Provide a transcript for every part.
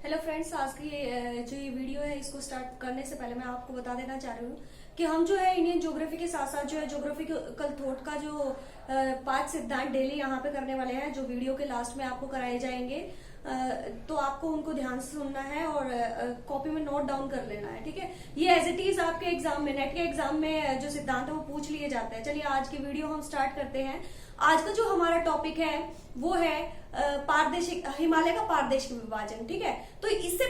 Hello friends, आज की जो ये वीडियो है इसको स्टार्ट करने से पहले मैं आपको बता देना चाह रही हूँ कि हम जो है इंडियन ज्योग्राफी के साथ साथ जो है ज्योग्राफिकल थॉट का जो 5 सिद्धांत डेली यहाँ पे करने वाले हैं, जो वीडियो के लास्ट में आपको कराए जाएंगे। तो आपको उनको ध्यान से सुनना है और कॉपी में नोट डाउन कर लेना है, ठीक है। ये एज इट इज आपके एग्जाम में, नेट के एग्जाम में जो सिद्धांत है वो पूछ लिए जाते हैं। चलिए आज की वीडियो हम स्टार्ट करते हैं। आज का जो हमारा टॉपिक है वो है पारदेशिक हिमालय का पारदेशिक विभाजन, ठीक है। तो इससे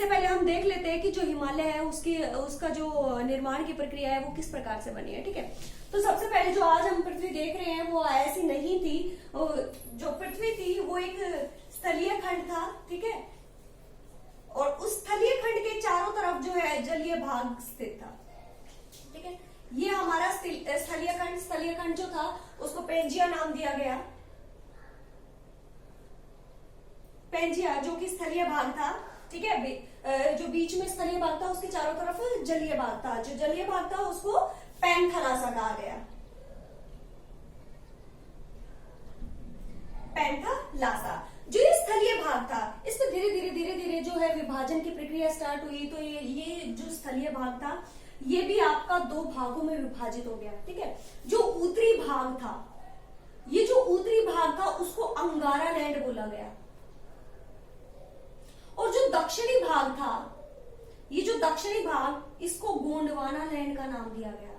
पहले हम देख लेते हैं कि जो हिमालय है उसका जो निर्माण की प्रक्रिया है वो किस प्रकार से बनी है, ठीक है। तो सबसे पहले जो आज हम पृथ्वी देख रहे हैं वो ऐसी नहीं थी। जो पृथ्वी थी वो एक स्थलीय खंड था, ठीक है। और उस स्थलीय खंड के चारों तरफ जो है जलीय भाग स्थित था, ठीक है। ये हमारा स्थलीय खंड जो था उसको पेंजिया नाम दिया गया। पेंजिया जो कि स्थलीय भाग था, ठीक है। जो बीच में स्थलीय भाग था उसके चारों तरफ जलीय भाग था। जो जलीय भाग था उसको पैंथालासा कहा गया। पैंथालासा जो ये स्थलीय भाग था, इसमें धीरे धीरे जो है विभाजन की प्रक्रिया स्टार्ट हुई। तो ये जो स्थलीय भाग था ये भी आपका 2 भागों में विभाजित हो गया, ठीक है। जो उत्तरी भाग था, ये जो उत्तरी भाग था उसको अंगारा लैंड बोला गया। और जो दक्षिणी भाग था, ये जो दक्षिणी भाग, इसको गोंडवाना लैंड का नाम दिया गया।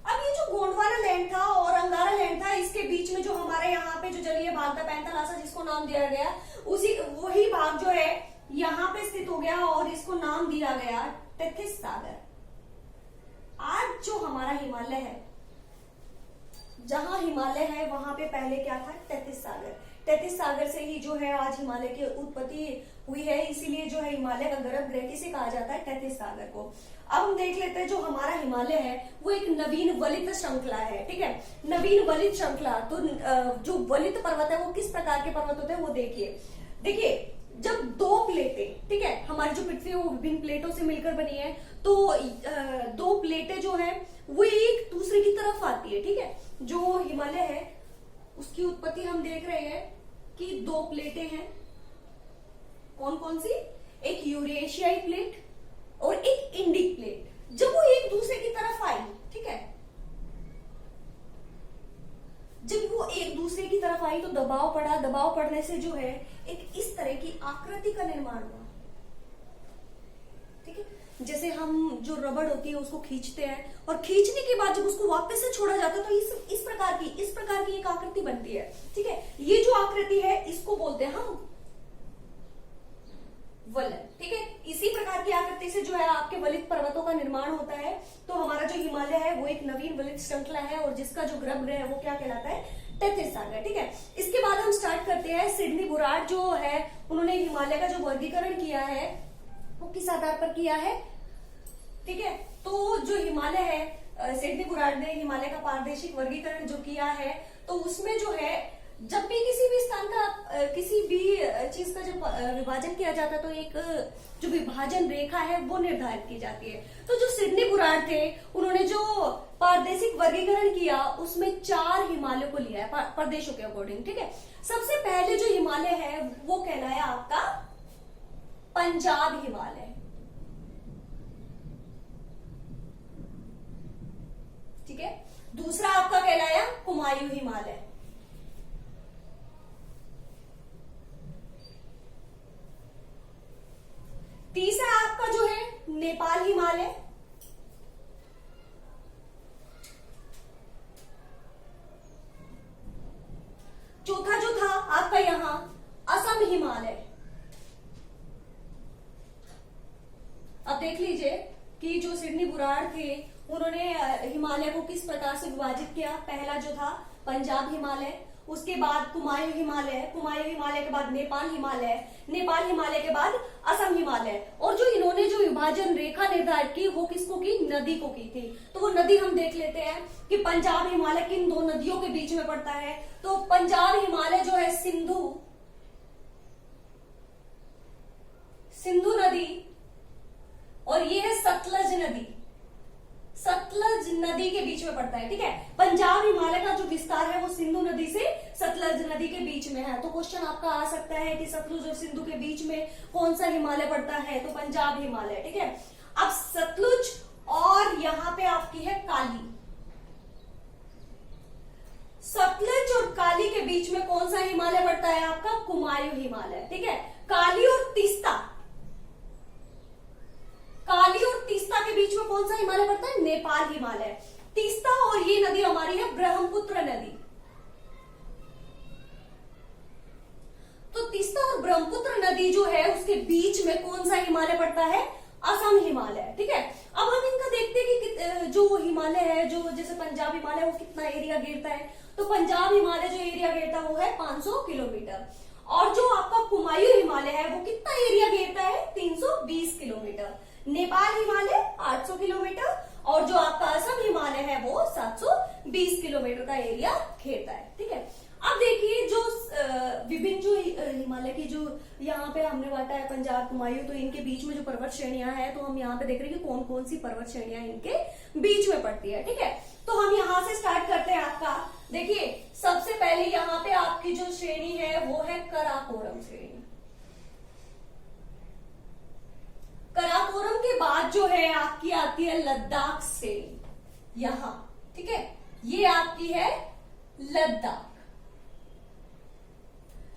अब ये जो गोंडवाना लैंड था और अंगारा लैंड था, इसके बीच में जो हमारे यहाँ पे जो जलीय भाग था पैंथालासा जिसको नाम दिया गया, वही भाग जो है यहाँ पे स्थित हो गया और इसको नाम दिया गया टेथिस सागर। आज जो हमारा हिमालय है, जहां हिमालय है वहां पे पहले क्या था? टेथिस सागर। टेथिस सागर से ही जो है आज हिमालय की उत्पत्ति हुई है, इसीलिए जो है हिमालय का गर्भगृह किसे कहा जाता है? टेथिस सागर को। अब हम देख लेते हैं जो हमारा हिमालय है वो एक नवीन वलित श्रृंखला है, ठीक है। नवीन वलित श्रृंखला। तो जो वलित पर्वत है वो किस प्रकार के पर्वत होते हैं वो देखिए जब 2 प्लेटें, ठीक है, हमारी जो पृथ्वी है वो विभिन्न प्लेटों से मिलकर बनी है, तो 2 प्लेटें जो है वो एक दूसरे की तरफ आती है, ठीक है। जो हिमालय है उसकी उत्पत्ति हम देख रहे हैं कि 2 प्लेटें हैं। कौन कौन सी? एक यूरेशियाई प्लेट और एक इंडिक प्लेट। जब वो एक दूसरे की तरफ आई, ठीक है, जब वो एक दूसरे की तरफ आई तो दबाव पड़ा। दबाव पड़ने से जो है एक इस तरह की आकृति का निर्माण हुआ, ठीक है। जैसे हम जो रबड़ होती है उसको खींचते हैं और खींचने के बाद जब उसको वापस से छोड़ा जाता है तो इस प्रकार की एक आकृति बनती है, ठीक है। ये जो आकृति है इसको बोलते हैं हम वलन, ठीक है। इसी प्रकार की आकृति से जो है आपके वलित पर्वतों का निर्माण होता है। तो हमारा जो हिमालय है वो एक नवीन वलित श्रृंखला है और जिसका जो गर्भगृह है वो क्या कहलाता है? टेथिस सागर, ठीक है। इसके बाद हम स्टार्ट करते हैं। सिडनी बुराड जो है उन्होंने हिमालय का जो वर्गीकरण किया है वो किस आधार पर किया है, ठीक है। तो जो हिमालय है, सिडनी बुराड ने हिमालय का पारदेशिक वर्गीकरण जो किया है, तो उसमें जो है जब भी किसी भी स्थान का किसी भी चीज का जब विभाजन किया जाता है तो एक जो विभाजन रेखा है वो निर्धारित की जाती है। तो जो सिडनी बुराड थे उन्होंने जो पारदेशिक वर्गीकरण किया उसमें 4 हिमालय को लिया है प्रदेशों के अकॉर्डिंग, ठीक है। सबसे पहले जो हिमालय है वो कहलाया आपका पंजाब हिमालय, ठीक है। दूसरा आपका कहलाया कुमायूं हिमालय। तीसरा आपका जो है नेपाल हिमालय। चौथा जो था आपका यहां असम हिमालय। अब देख लीजिए कि जो सिडनी बुराड थे उन्होंने हिमालय को किस प्रकार से विभाजित किया। पहला जो था पंजाब हिमालय, उसके बाद कुमायूं हिमालय, कुमायूं हिमालय के बाद नेपाल हिमालय, नेपाल हिमालय के बाद असम हिमालय। और जो इन्होंने जो विभाजन रेखा निर्धारित की वो किसको की? नदी को की थी। तो वो नदी हम देख लेते हैं कि पंजाब हिमालय किन 2 नदियों के बीच में पड़ता है। तो पंजाब हिमालय जो है सिंधु नदी और ये है सतलज नदी। सतलज नदी के बीच में पड़ता है, ठीक है। पंजाब हिमालय का जो विस्तार है वो सिंधु नदी से सतलज नदी के बीच में है। तो क्वेश्चन आपका आ सकता है कि सतलुज और सिंधु के बीच में कौन सा हिमालय पड़ता है, तो पंजाब हिमालय। ठीक है, अब सतलुज और यहां पे आपकी है काली, सतलुज और काली के बीच में कौन सा हिमालय पड़ता है आपका, कुमायूं हिमालय। ठीक है, काली और तीस्ता, काली और तीस्ता के बीच में कौन सा हिमालय पड़ता है, नेपाल हिमालय। तीस्ता और ये नदी हमारी है ब्रह्मपुत्र नदी। तो तीस्ता और ब्रह्मपुत्र नदी जो है उसके बीच में कौन सा हिमालय पड़ता है, असम हिमालय। ठीक है, अब हम इनका देखते हैं कि जो हिमालय है, जो जैसे पंजाब हिमालय, वो कितना एरिया घेरता है। तो पंजाब हिमालय जो एरिया घेरता है वो है 500 किलोमीटर, और जो आपका कुमायूं हिमालय है वो कितना एरिया घेरता है, 320 किलोमीटर। नेपाल हिमालय 800 किलोमीटर, और जो आपका असम हिमालय है वो 720 किलोमीटर का एरिया घेरता है। ठीक है, अब देखिए जो विभिन्न जो हिमालय की जो यहाँ पे हमने बांटा है पंजाब कुमायूं, तो इनके बीच में जो पर्वत श्रेणियां हैं, तो हम यहाँ पे देख रहे हैं कि कौन कौन सी पर्वत श्रेणियां इनके बीच में पड़ती है। ठीक है, तो हम यहाँ से स्टार्ट करते हैं आपका। देखिए सबसे पहले यहाँ पे आपकी जो श्रेणी है वो है कराकोरम श्रेणी। कराकोरम के बाद जो है आपकी आती है लद्दाख श्रेणी यहां। ठीक है, ये आपकी है लद्दाख।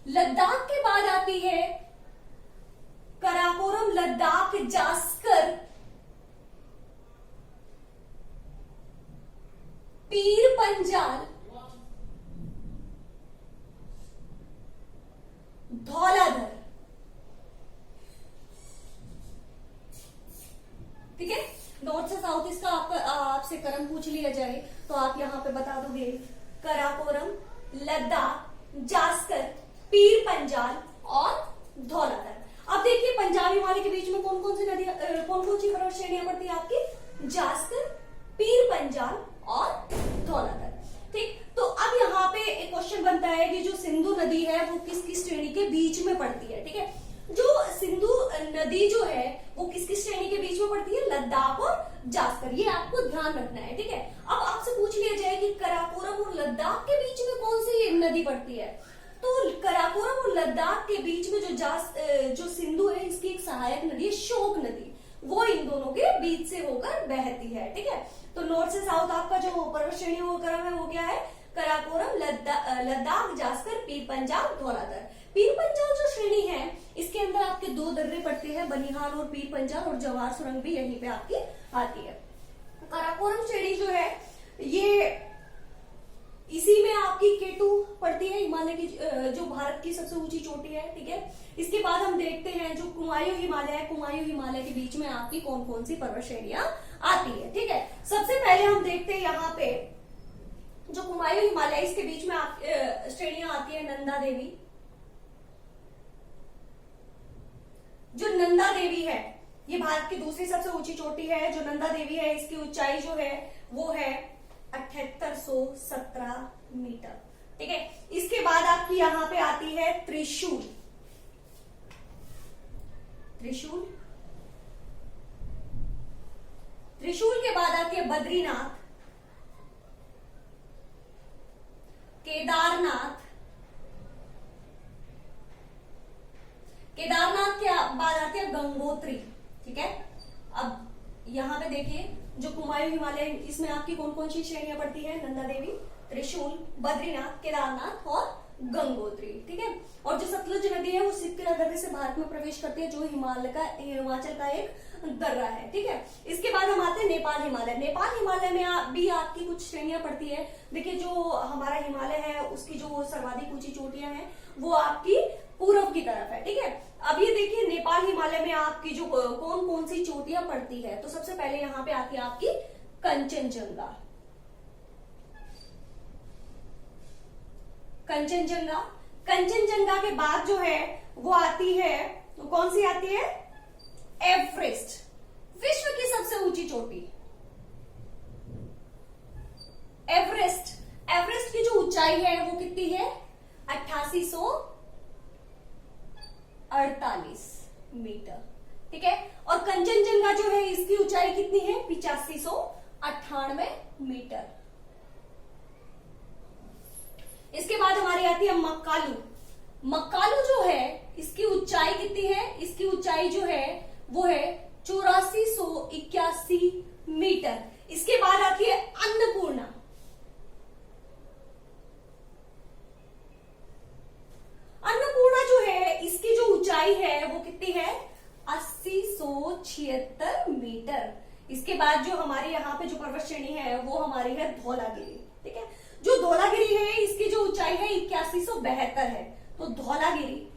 लद्दाख के बाद आती है कराकोरम, लद्दाख, जास्कर, पीर पंजाल, धौलाधर। ठीक है, नॉर्थ से साउथ इसका आपसे क्रम पूछ लिया जाए तो आप यहाँ पे बता दोगे कराकोरम, लद्दाख, जास्कर, पीर पंजाल और धौलाधर। अब देखिए पंजाब हिमालय के बीच में कौन कौन सी नदियां, कौन कौन सी पर्वत श्रेणियां पड़ती है आपकी, जास्कर, पीर पंजाल और धौलाधर। ठीक, तो अब यहाँ पे एक क्वेश्चन बनता है कि जो सिंधु नदी है वो किस किस श्रेणी के बीच में पड़ती है। ठीक है, जो सिंधु नदी जो है वो किस किस श्रेणी के बीच में पड़ती है, लद्दाख और जास्कर, ये आपको ध्यान रखना है। ठीक है, अब आपसे पूछ लिया जाए कि कराकोरम और लद्दाख के बीच में कौन सी नदी पड़ती है, तो कराकोरम और लद्दाख के बीच में जो सिंधु है इसकी एक सहायक नदी है शोक नदी, वो इन दोनों के बीच से होकर बहती है। ठीक है, तो नॉर्थ से साउथ आपका जो पर्वत श्रेणी वो क्रम है वो क्या है, कराकोरम, लद्दाख, जास्कर, पीर पंजाल, धौलाधर। पीर पंजाल जो श्रेणी है इसके अंदर आपके दो दर्रे पड़ते हैं, बनिहाल और पीर पंजाल, और जवाहर सुरंग भी यहीं पे आपकी आती है। कराकोरम श्रेणी जो है ये इसी में आपकी केटू पड़ती है, हिमालय की जो भारत की सबसे ऊंची चोटी है। ठीक है, इसके बाद हम देखते हैं जो कुमायूं हिमालय है, कुमायूं हिमालय के बीच में आपकी कौन कौन सी पर्वत श्रेणियां आती है। ठीक है, सबसे पहले हम देखते हैं यहाँ पे जो कुमायूं हिमालय इसके बीच में श्रेणियां आती है नंदा देवी। जो नंदा देवी है ये भारत की दूसरी सबसे ऊंची चोटी है। जो नंदा देवी है इसकी ऊंचाई जो है वो है 7817 मीटर। ठीक है, इसके बाद आपकी यहां पे आती है त्रिशूल। त्रिशूल, त्रिशूल के बाद आती है बद्रीनाथ, केदारनाथ, केदारनाथ के बाद आती है गंगोत्री। ठीक है, अब यहां पे देखिए जो कुमायूं हिमालय इसमें आपकी कौन कौन सी श्रेणियां पड़ती है, नंदा देवी, त्रिशूल, बद्रीनाथ, केदारनाथ और गंगोत्री। ठीक है, और जो सतलुज नदी है वो सिक्किरा दर्रे से भारत में प्रवेश करती है, जो हिमाचल का एक दर्रा है। ठीक है, इसके बाद हम आते हैं नेपाल हिमालय। नेपाल हिमालय में भी आपकी कुछ श्रेणियां पड़ती है। देखिए जो हमारा हिमालय है उसकी जो सर्वाधिक ऊंची चोटियां हैं वो आपकी पूर्व की तरफ है। ठीक है, अब ये देखिए नेपाल हिमालय में आपकी जो कौन कौन सी चोटियां पड़ती है, तो सबसे पहले यहाँ पे आती है आपकी कंचनजंगा। कंचनजंगा, कंचनजंगा के बाद जो है वो आती है, तो कौन सी आती है, एवरेस्ट, विश्व की सबसे ऊंची चोटी एवरेस्ट। एवरेस्ट की जो ऊंचाई है वो कितनी है, 8848 मीटर। ठीक है, और कंचनजंगा जो है इसकी ऊंचाई कितनी है, 8598 मीटर। इसके बाद हमारी आती है मक्कालू। मक्कालू जो है इसकी ऊंचाई कितनी है, इसकी ऊंचाई जो है वो है 8481 मीटर। इसके बाद आती है अन्नपूर्णा। अन्नपूर्णा जो है इसकी जो ऊंचाई है वो कितनी है 8076 मीटर। इसके बाद जो हमारी यहाँ पे जो पर्वत श्रेणी है वो हमारी है धौलागिरी। ठीक है, जो धौलागिरी है इसकी जो ऊंचाई है 8172 है। तो धौलागिरी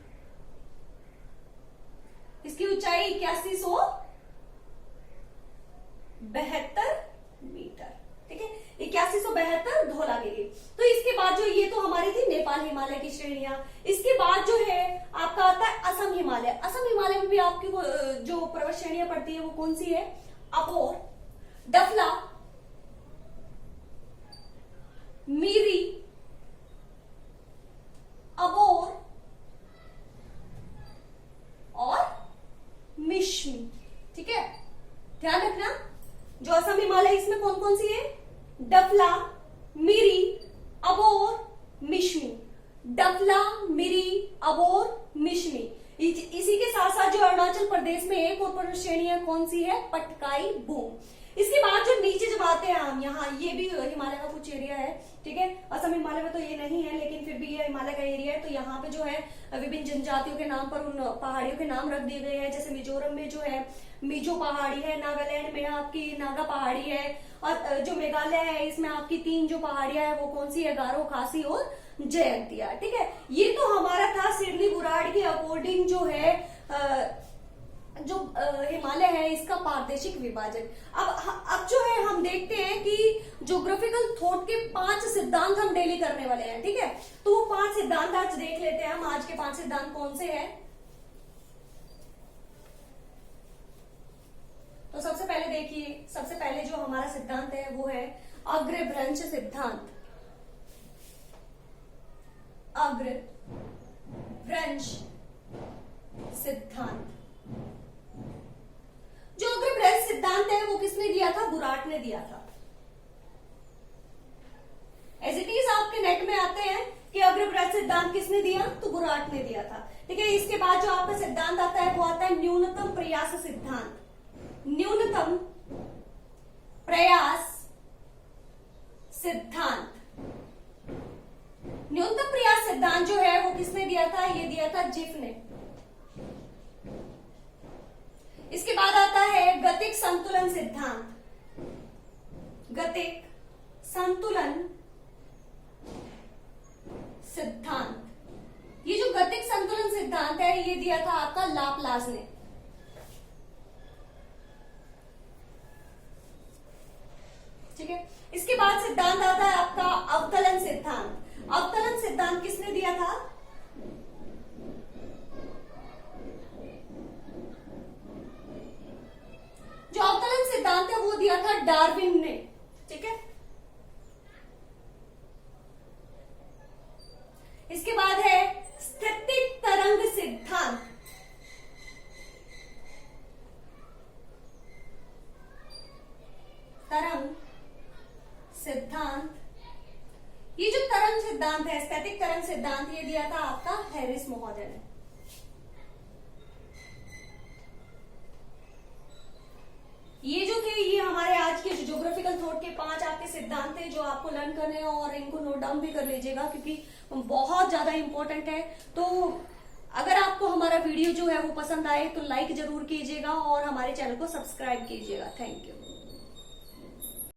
इसकी ऊंचाई 8172 मीटर। ठीक है, 8172 धौलागिरी। तो इसके बाद जो ये तो हमारी थी नेपाल हिमालय की श्रेणियां। इसके बाद जो है आपका आता है असम हिमालय। असम हिमालय में भी आपकी जो पर्वत श्रेणियां पड़ती है वो कौन सी है, अबोर, डफला, मीरी, अबोर और मिश्मी। ठीक है, ध्यान रखना जो असम हिमालय इसमें कौन कौन सी है, डफला, मिरी, अबोर, मिश्मी। डफला, मिरी, अबोर, मिश्मी। इसी के साथ साथ जो अरुणाचल प्रदेश में एक और पर्वत श्रेणी है कौन सी है, पटकाई बूम। इसके बाद जो नीचे जब आते हैं हम यहाँ, ये भी हिमालय का कुछ एरिया है। ठीक है, असम हिमालय में तो ये नहीं है लेकिन फिर भी ये हिमालय का एरिया है। तो यहाँ पे जो है विभिन्न जनजातियों के नाम पर उन पहाड़ियों के नाम रख दिए गए हैं। जैसे मिजोरम में जो है मिजो पहाड़ी है, नागालैंड में आपकी नागा पहाड़ी है, और जो मेघालय है इसमें आपकी 3 जो पहाड़ियां है वो कौन सी है, गारो, खासी और जयंतिया। ठीक है, ये तो हमारा था सिडनी बुराड़ के अकॉर्डिंग जो है जो हिमालय है इसका प्रादेशिक विभाजन। अब जो है हम देखते हैं कि ज्योग्राफिकल थॉट के 5 सिद्धांत हम डेली करने वाले हैं। ठीक है, तो वो 5 सिद्धांत आज देख लेते हैं हम। आज के 5 सिद्धांत कौन से हैं, तो सबसे पहले देखिए, सबसे पहले जो हमारा सिद्धांत है वो है अग्रभ्रंश सिद्धांत। अग्रभ्रंश सिद्धांत। जो अग्रभ्रंश सिद्धांत है वो किसने दिया था, बुराट ने दिया था। एज इट इज आपके नेट में आते हैं कि अग्रभ्रंश सिद्धांत किसने दिया, तो बुराट ने दिया था। ठीक है, इसके बाद जो आपका सिद्धांत आता है वो आता है न्यूनतम प्रयास सिद्धांत। न्यूनतम प्रयास सिद्धांत। न्यूनतम प्रयास सिद्धांत जो है वो किसने दिया था, ये दिया था जिफ ने। इसके बाद आता है गतिक संतुलन सिद्धांत। गतिक संतुलन सिद्धांत। ये जो गतिक संतुलन सिद्धांत है ये दिया था आपका लाप्लास ने। ठीक है, इसके बाद सिद्धांत आता है आपका अवतलन सिद्धांत। अवतलन सिद्धांत किसने दिया था, जो अवतलन सिद्धांत है वो दिया था डार्विन ने। ठीक है, इसके बाद है स्थितिक तरंग सिद्धांत। तरंग सिद्धांत। ये जो तरंग सिद्धांत है, स्थैतिक तरंग सिद्धांत, ये दिया था आपका हैरिस महोदय ने। ये जो थे ये हमारे आज के ज्योग्राफिकल थॉट के 5 आपके सिद्धांत थे जो आपको लर्न करने हैं, और इनको नोट डाउन भी कर लीजिएगा क्योंकि बहुत ज्यादा इंपॉर्टेंट है। तो अगर आपको हमारा वीडियो जो है वो पसंद आए तो लाइक जरूर कीजिएगा और हमारे चैनल को सब्सक्राइब कीजिएगा। Thank you.